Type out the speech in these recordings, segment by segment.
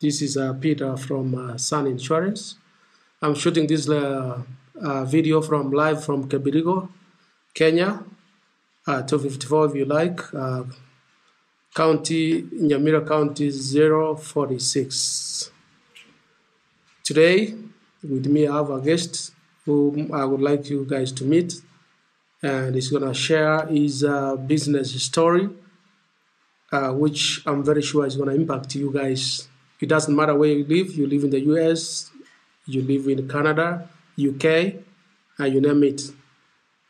This is Peter from Sun Insurance. I'm shooting this video live from Kibirigo, Kenya, 254 if you like, County, Nyamira County 046. Today, with me, I have a guest whom I would like you guys to meet, and he's going to share his business story, which I'm very sure is going to impact you guys. It doesn't matter where you live in the US, you live in Canada, UK, you name it.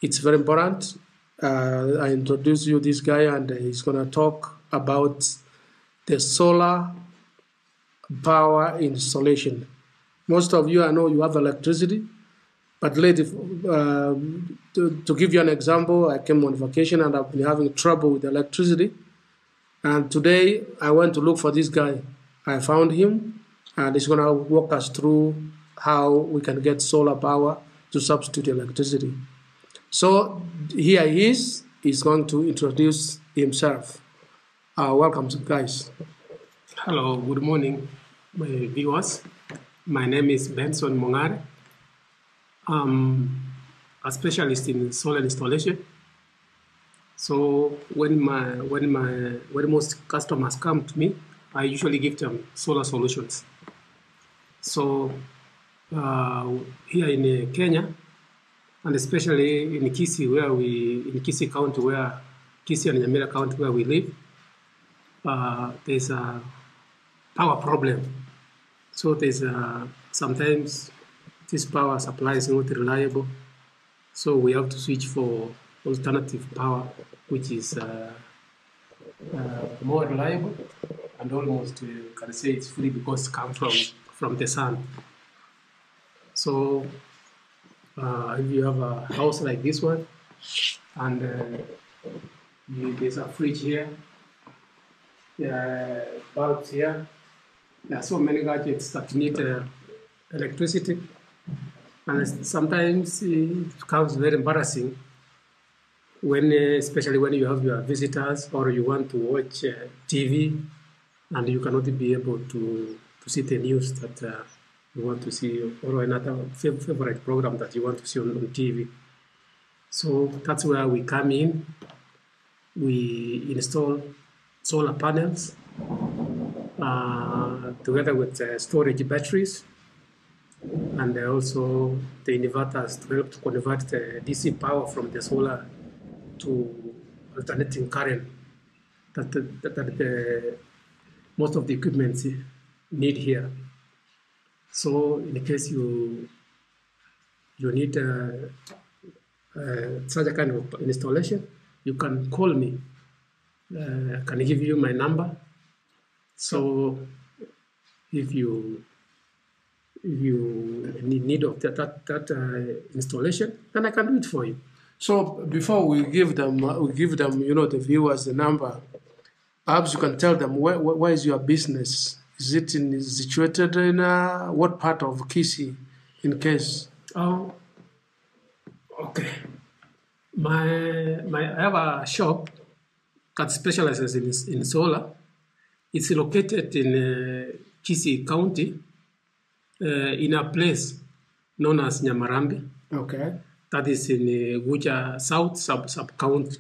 It's very important. I introduce you this guy, and he's going to talk about the solar power installation. Most of you, I know you have electricity, but later, to give you an example, I came on vacation and I've been having trouble with electricity. And today I went to look for this guy. I found him, and he's going to walk us through how we can get solar power to substitute electricity. So here he is. He's going to introduce himself. Welcome, guys. Hello, good morning, my viewers. My name is Benson Mongare. I'm a specialist in solar installation. So when most customers come to me, I usually give them solar solutions. So here in Kenya, and especially in Kisii, in Kisii County, Kisii and Nyamira County, where we live, there's a power problem. So there's sometimes this power supply is not reliable, so we have to switch for alternative power, which is more reliable, and almost you can say it's free because it comes from the sun. So if you have a house like this one, and there's a fridge here, bulbs here, there are so many gadgets that need electricity, and sometimes it becomes very embarrassing especially when you have your visitors or you want to watch TV and you cannot be able to see the news that you want to see, or another favorite program that you want to see on TV. So that's where we come in. We install solar panels together with storage batteries, and also the inverters to help to convert the DC power from the solar to alternating current that most of the equipment need here. So in case you need such a kind of installation, you can call me. I can give you my number. So if you need of that installation, then I can do it for you. So before we give them, the viewers the number. Perhaps you can tell them where is your business? Is it situated in what part of Kisii, in case? Oh, okay. I have a shop that specializes in solar. It's located in Kisii County, in a place known as Nyamira. Okay. That is in Guja South sub-county.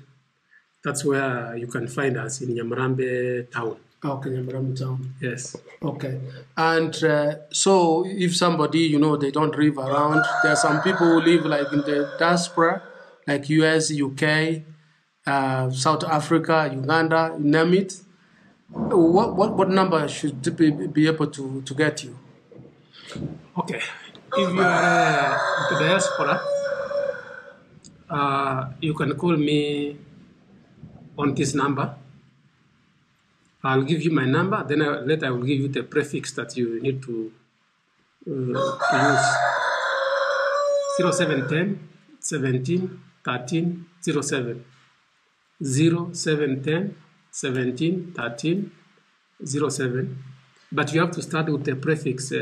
That's where you can find us, in Nyamira town. Okay, Nyamira town. Yes. Okay. And so if somebody, they don't live around, there are some people who live like in the diaspora, like US, UK, South Africa, Uganda, you name it. What number should be able to get you? Okay. If you are in the diaspora, you can call me on this number. I'll give you my number, then later I will give you the prefix that you need to use. 0710 17 13 07. 0710 17 13 07. But you have to start with the prefix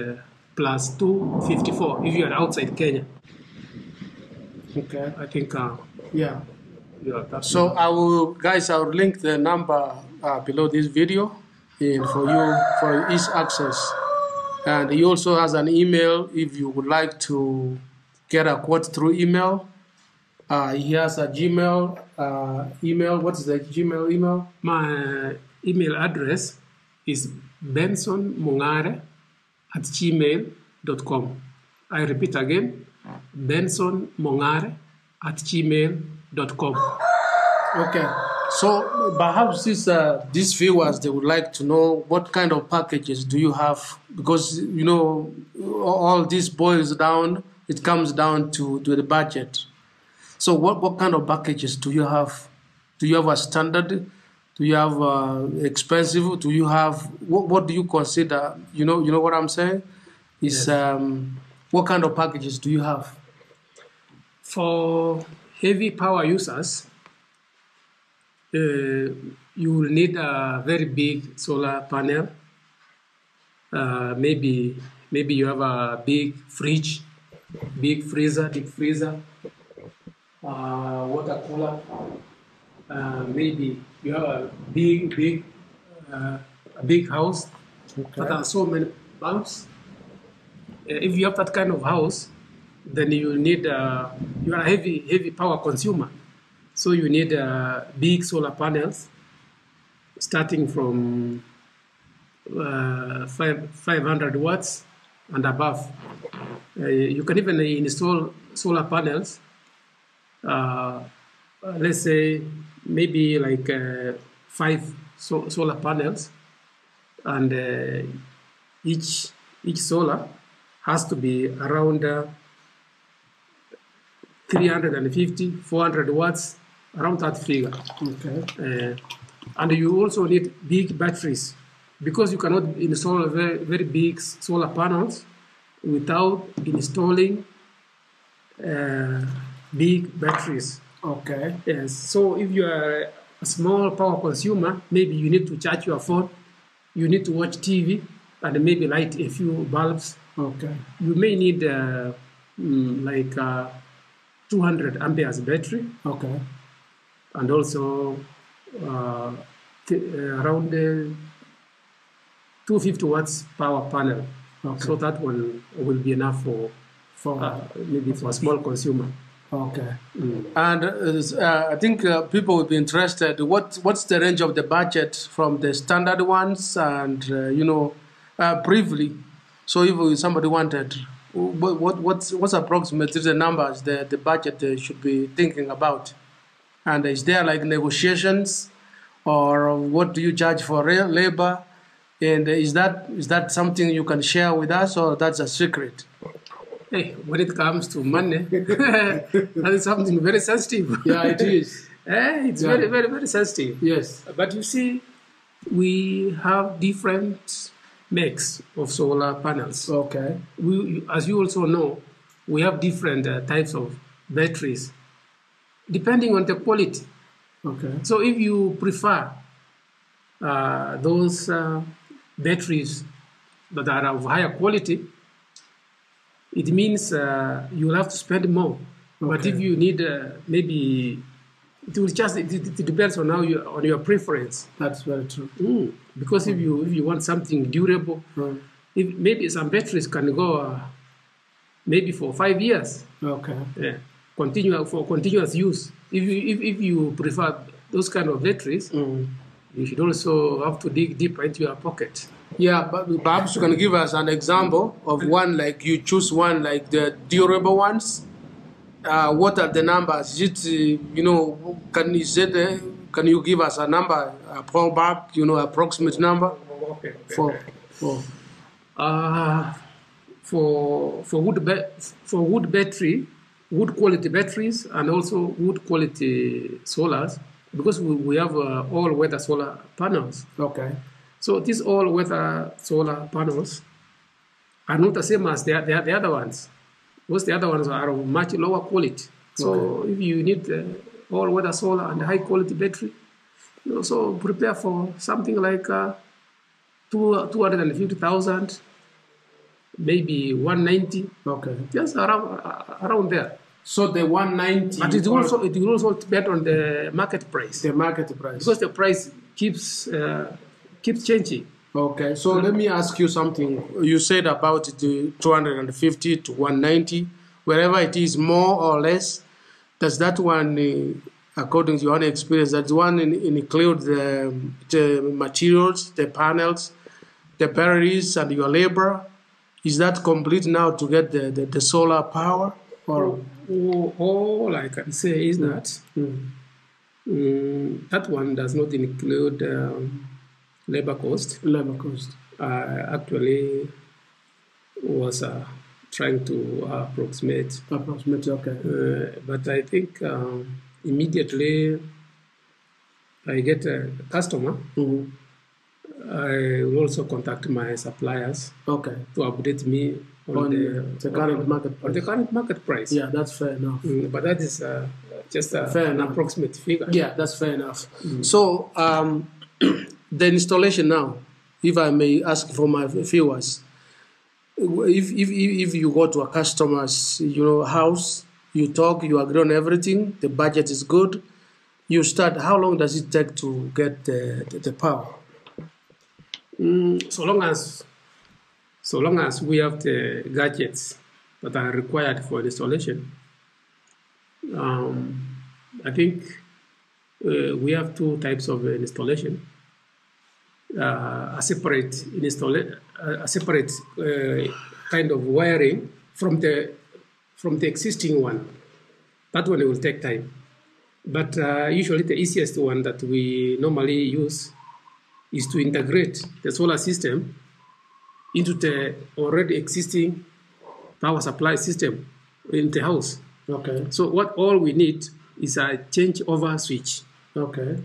plus 254 if you are outside Kenya. Okay. I think, yeah. Yeah, so I will link the number below this video, in for each access. And he also has an email if you would like to get a quote through email. He has a Gmail email. What is the Gmail email? My email address is bensonmongare@gmail.com. I repeat again, bensonmongare@gmail.com. Okay. So perhaps these viewers, they would like to know what kind of packages do you have? Because, all this boils down, it comes down to the budget. So what kind of packages do you have? Do you have a standard? Do you have expensive? Do you have, what do you consider? You know what I'm saying? Is Yes. What kind of packages do you have? For heavy power users, you will need a very big solar panel. Maybe you have a big fridge, big freezer, water cooler. Maybe you have a big house that has so many bulbs. If you have that kind of house, then you need you are a heavy power consumer. So you need big solar panels, starting from 500 watts and above. You can even install solar panels. Let's say maybe like 5 solar panels, and each solar has to be around 350, 400 watts, around that figure. Okay. And you also need big batteries, because you cannot install very, very big solar panels without installing big batteries. Okay. Yes. So if you are a small power consumer, maybe you need to charge your phone, you need to watch TV, and maybe light a few bulbs. Okay. You may need 200 amperes battery. Okay. And also around 250 watts power panel. Okay. So that one will be enough for maybe for a small consumer. Okay. And I think people would be interested. What's the range of the budget from the standard ones and briefly? So if somebody wanted, what's approximately the numbers, the budget they should be thinking about? And is there like negotiations, or what do you charge for labor? And is that something you can share with us, or that's a secret? Hey, when it comes to money, that is something very sensitive. Yeah, it is. It's very, very, very sensitive. Yes. But you see, we have different makes of solar panels. Okay. As you also know, we have different types of batteries, depending on the quality. Okay. So if you prefer those batteries that are of higher quality, it means you'll have to spend more. Okay. But if you need maybe it depends on on your preference. That's very true. Because if you want something durable, if maybe some batteries can go maybe for 5 years. Okay. Yeah. Continuous use. If you prefer those kind of batteries, you should also have to dig deep into your pocket. Yeah, but perhaps you can give us an example of one, like you choose one, like the durable ones. What are the numbers? Is it, can you give us a number, a ballpark, approximate number? Okay. For wood quality batteries, and also wood quality solars, because we have all-weather solar panels. Okay. So these all-weather solar panels are not the same as the other ones. Because the other ones are of much lower quality. So if you need all-weather solar and high-quality battery, you also prepare for something like 250,000, maybe 190. Okay. Just around there. So the 190. But it will also depend on the market price. The market price. Because the price keeps keeps changing. Okay, so let me ask you something. You said about the 250 to 190, wherever it is, more or less. Does that one, according to your own experience, that one include the materials, the panels, the batteries, and your labor? Is that complete now to get the solar power? Or all I can say is that that one does not include labor cost. Labor cost. Actually was trying to approximate. Okay. But I think immediately I get a customer, I will also contact my suppliers to update me on the current market price. On the current market price. Yeah, that's fair enough. But that is just an approximate figure. Yeah, that's fair enough. So the installation now, if I may ask for my viewers, if you go to a customer's house, you talk, you agree on everything, the budget is good, you start. How long does it take to get the power? So long as we have the gadgets that are required for installation, I think we have two types of installation. A separate kind of wiring from the existing one. That one will take time, but usually the easiest one that we normally use is to integrate the solar system into the already existing power supply system in the house. Okay. So what all we need is a changeover switch. Okay.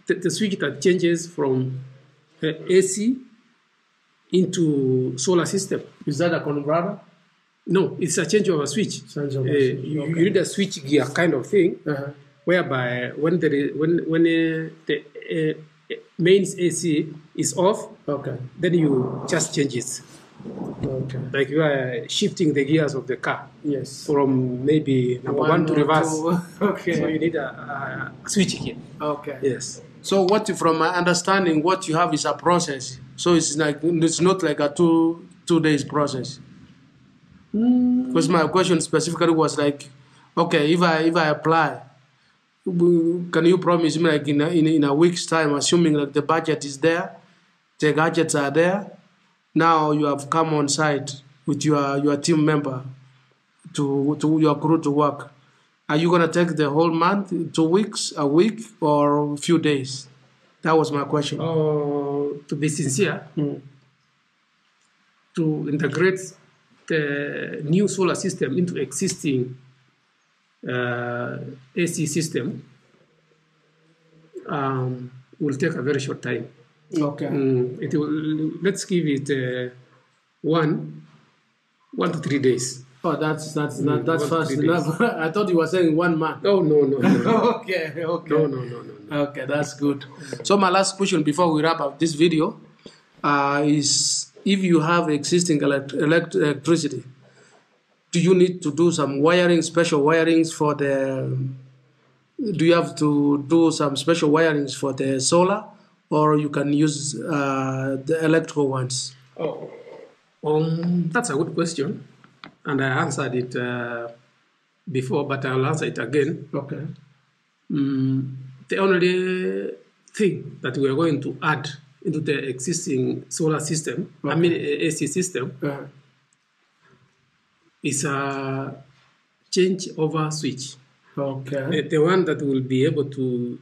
The switch that changes from AC into solar system. Is that a converter? No, it's a changeover switch. You need a switch gear kind of thing, whereby when the mains AC is off, then you just change it. Okay. Like you are shifting the gears of the car. Yes. From maybe number one to reverse. Okay. So you need a switch gear. Okay. Yes. So from my understanding, what you have is a process. So it's not like a two days process. Because my question specifically was like, okay, if I apply, can you promise me like in a week's time, assuming like the budget is there, the gadgets are there, now you have come on site with your team member to your crew to work. Are you going to take the whole month, 2 weeks, a week, or a few days? That was my question. To be sincere, to integrate the new solar system into existing AC system will take a very short time. Okay. It will. Let's give it 1 to 3 days. Oh, that's fast enough. I thought you were saying 1 month. Oh, no. Okay. No. Okay, that's good. So my last question before we wrap up this video is, if you have existing electricity, do you need to do some wiring, special wirings for do you have to do some special wirings for the solar, or you can use the electrical ones? That's a good question. And I answered it before, but I'll answer it again. Okay. The only thing that we are going to add into the existing solar system, AC system, is a changeover switch. Okay. The one that will be able to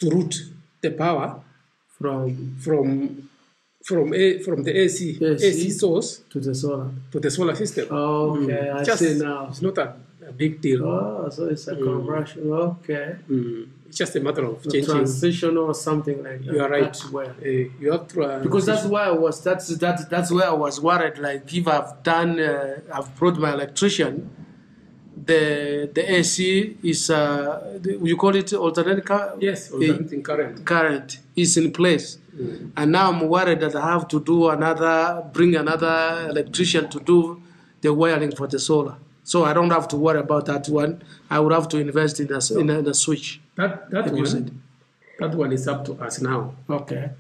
route the power from the AC source to the solar system. Okay, I see now. It's not a big deal. Oh, so it's a conversion. Okay. It's just a matter of changing. Transition or something like that. You are right. You have to because that's why I was. That's where I was worried. Like if I've brought my electrician, the AC is you call it alternating current? Yes, alternating current. Current is in place. And now I'm worried that I have to bring another electrician to do the wiring for the solar. So I don't have to worry about that one. I would have to invest in a switch. That one That one is up to us now. Okay.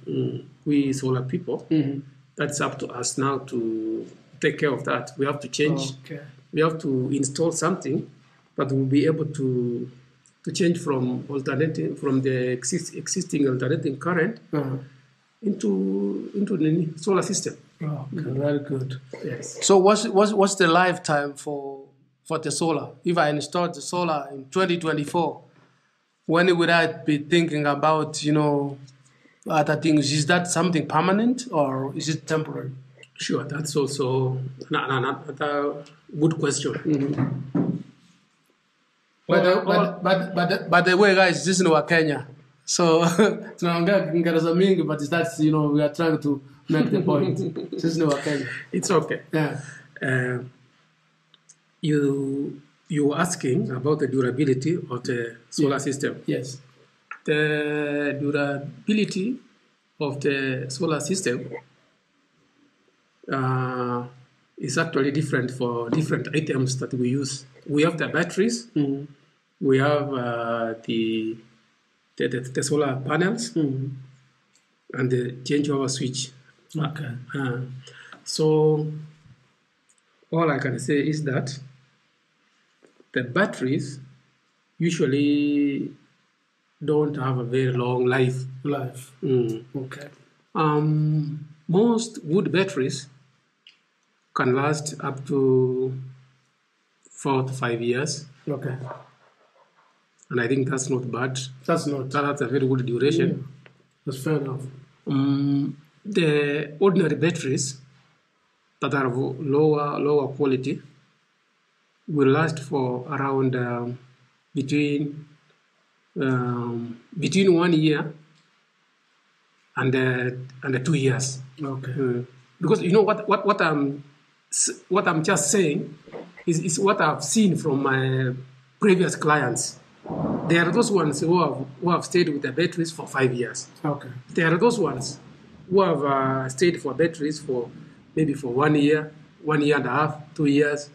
We solar people, that's up to us now to take care of that. We have to change. Okay. We have to install something that will be able to change from the existing alternating current into the solar system. Okay, very good. Yes. So what's the lifetime for the solar? If I install the solar in 2024, when would I be thinking about, other things? Is that something permanent or is it temporary? Sure, that's also another good question. By the way, guys, this is Kenya. So, but that's, we are trying to make the point. This is Kenya. It's okay. Yeah. You were asking about the durability of the solar system. Yes. The durability of the solar system is actually different for different items that we use. We have the batteries. We have the solar panels and the changeover switch. Okay. So all I can say is that the batteries usually don't have a very long life. Okay. Most good batteries can last up to 4 to 5 years. Okay. And I think that's not bad. That's a very good duration. Yeah. That's fair enough. The ordinary batteries that are of lower quality will last for around between 1 year and 2 years. Okay. Because what I'm just saying is what I've seen from my previous clients. There are those ones who have stayed with the batteries for 5 years. Okay. There are those ones who have stayed for batteries for maybe for 1 year, 1 year and a half, 2 years,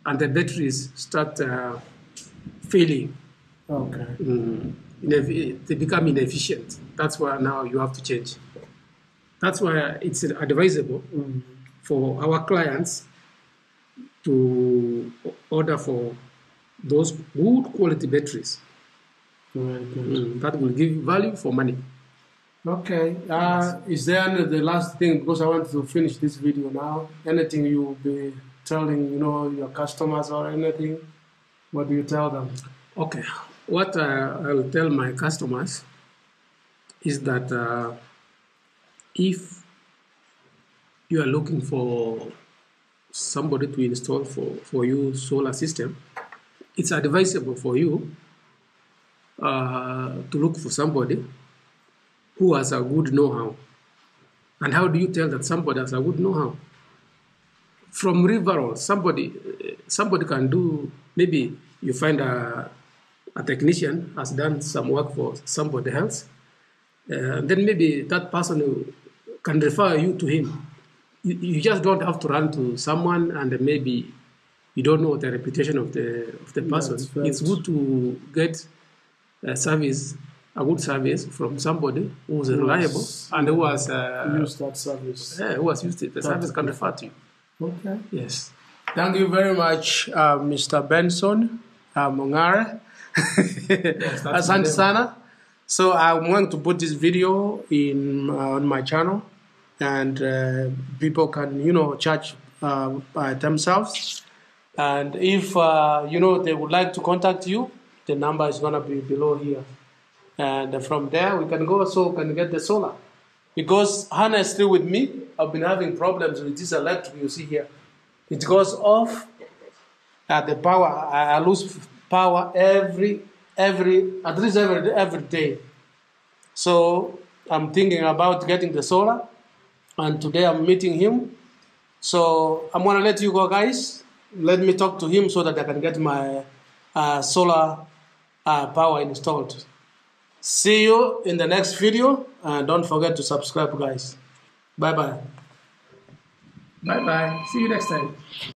and the batteries start failing. Okay. They become inefficient. That's why now you have to change. That's why it's advisable for our clients to order for those good quality batteries. Very good. That will give value for money. Okay. Is there the last thing, because I want to finish this video now, anything you will be telling, your customers or anything? What do you tell them? Okay. What I'll tell my customers is that if you are looking for somebody to install for you solar system, it's advisable for you to look for somebody who has a good know-how. And how do you tell that somebody has a good know-how? From referral, somebody can do, maybe you find a technician has done some work for somebody else, then maybe that person can refer you to him. You just don't have to run to someone and maybe you don't know the reputation of the person. It's good to get a good service from somebody who's reliable and who has used that service. Yeah, who has used it. The service can refer to you. Okay. Yes. Thank you very much, Mr. Benson Mongare. Yes, Asante sana. So I'm going to put this video on my channel, and people can judge by themselves. And if they would like to contact you, the number is gonna be below here, and from there we can get the solar. Because honestly, with me, I've been having problems with this electric. You see here, it goes off at the power. I lose power every day. So I'm thinking about getting the solar, and today I'm meeting him. So I'm gonna let you go, guys. Let me talk to him so that I can get my solar power installed. See you in the next video, and don't forget to subscribe, guys. Bye bye. Bye bye. See you next time.